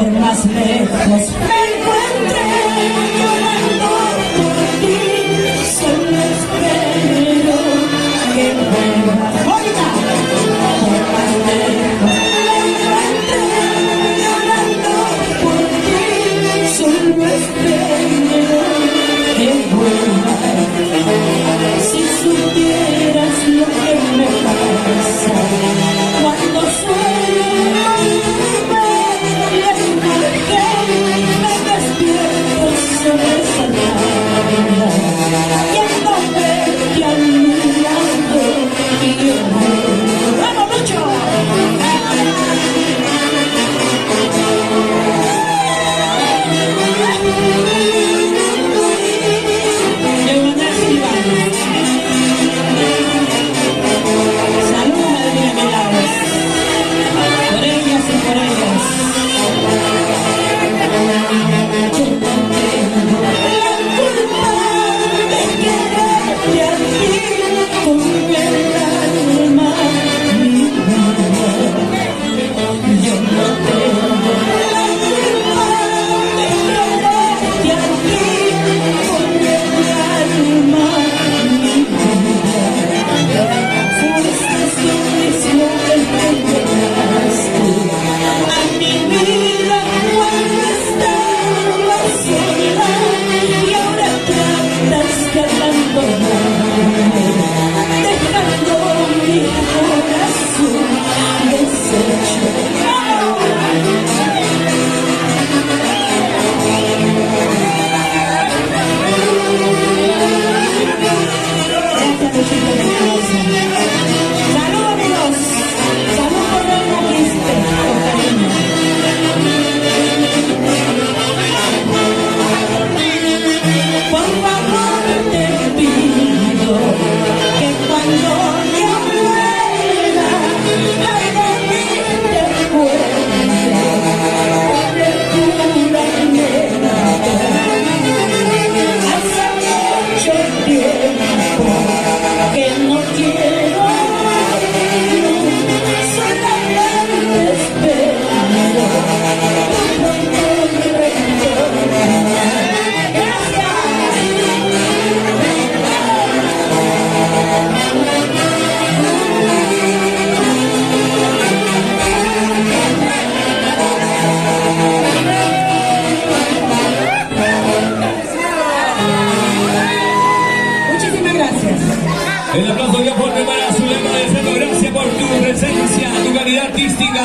por más lejos me encuentre llorando por ti, solo espero que vuelvas. Oiga, por más lejos me encuentre llorando por ti, solo espero que vuelvas. Si supieras lo que me pasa cuando sueño me despierto sobresaltada, viendo verte a mi lado y yo ¡vamos mucho! El aplauso bien fuerte para Zulema de Centro. Gracias por tu presencia, tu calidad artística.